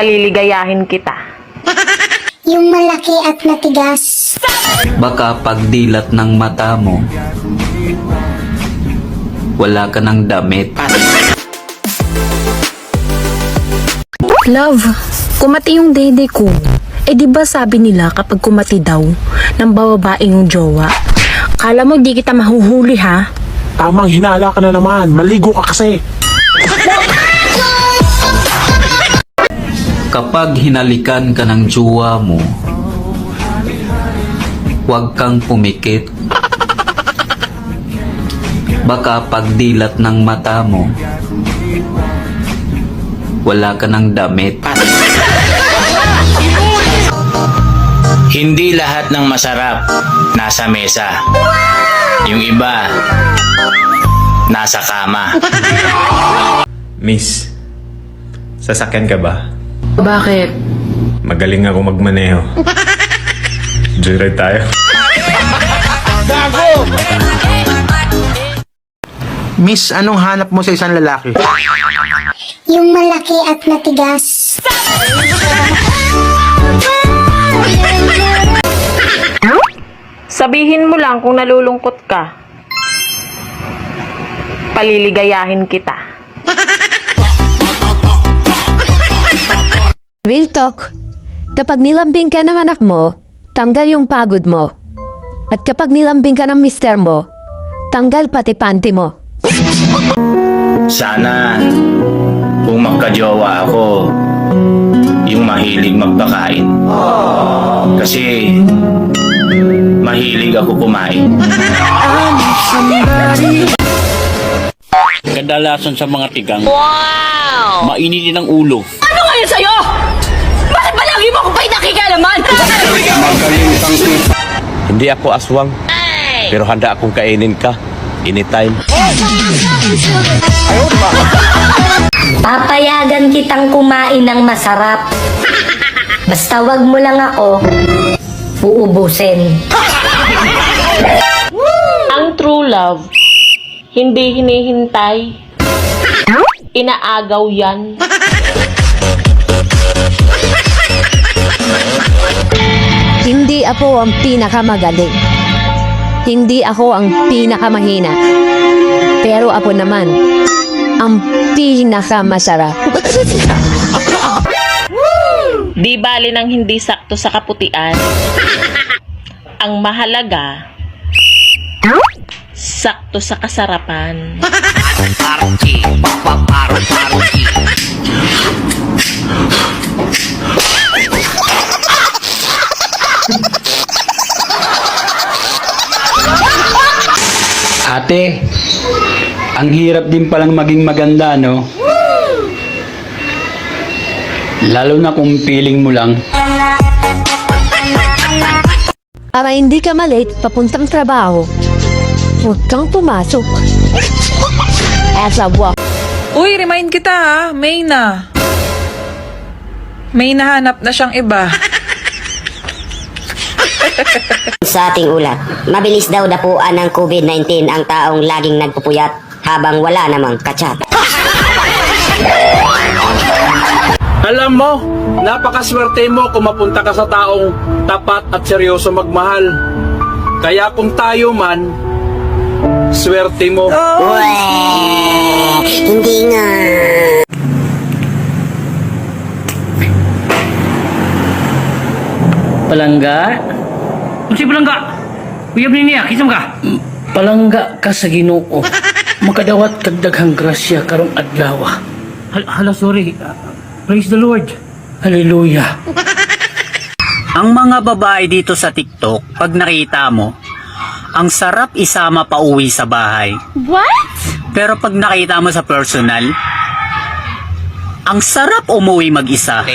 Paliligayahin kita. Yung malaki at matigas. Baka pagdilat ng mata mo, wala ka ng damit. Love, kumati yung dede ko. Eh di ba sabi nila kapag kumati daw, nang bababae yung jowa? Kala mo di kita mahuhuli ha? Tamang hinala ka na naman. Maligo ka kasi. Kapag hinalikan ka ng jowa mo, huwag kang pumikit. Baka pagdilat ng mata mo, wala ka ng damit. Hindi lahat ng masarap nasa mesa. Yung iba, nasa kama. Miss, sasakyan ka ba? Bakit? Magaling ako magmaneho. Joyride tayo. Miss, anong hanap mo sa isang lalaki? Yung malaki at matigas. Sabihin mo lang kung nalulungkot ka. Paliligayahin kita. Real talk, kapag nilambing ka ng anak mo, tanggal yung pagod mo. At kapag nilambing ka ng mister mo, tanggal pati panty mo. Sana, kung magkajowa ako, yung mahilig magpakain. Kasi, mahilig ako kumain. Kadalasan sa mga tigang, mainitin ang ulo. Ano ngayon sa'yo? Bakit ba lagi mo akong pinakikalaman? Hindi ako aswang, pero handa akong kainin ka anytime. Papayagan kitang kumain ng masarap. Basta wag mo lang ako uubusin. Ang true love, hindi hinihintay. Inaagaw yan. Hindi ako ang pinakamagaling. Hindi ako ang pinakamahina. Pero ako naman, ang pinakamasarap. Di bali ng hindi sakto sa kaputian. Ang mahalaga, sakto sa kasarapan. Ate, ang hirap din palang maging maganda, no? Lalo na kung feeling mo lang. Para hindi ka malate papuntang trabaho, huwag kang pumasok. Asawa. Uy, remind kita ha, May na. May nahanap na siyang iba. Sa ating ulat, mabilis daw dapuan ng COVID-19 ang taong laging nagpupuyat habang wala namang kachat. Alam mo, napakaswerte mo kung mapunta ka sa taong tapat at seryoso magmahal. Kaya kung tayo man, swerte mo. Hindi nga. Palangga? Kasi palangga? Uyab ni niya, kisam ka? Palangga ka sa Ginoo. Makadawat kagdaghang grasya karong adlaw. Hala, sorry. Praise the Lord. Hallelujah. Ang mga babae dito sa TikTok, pag nakita mo, ang sarap isama pa uwi sa bahay. What? Pero pag nakita mo sa personal, ang sarap umuwi mag-isa.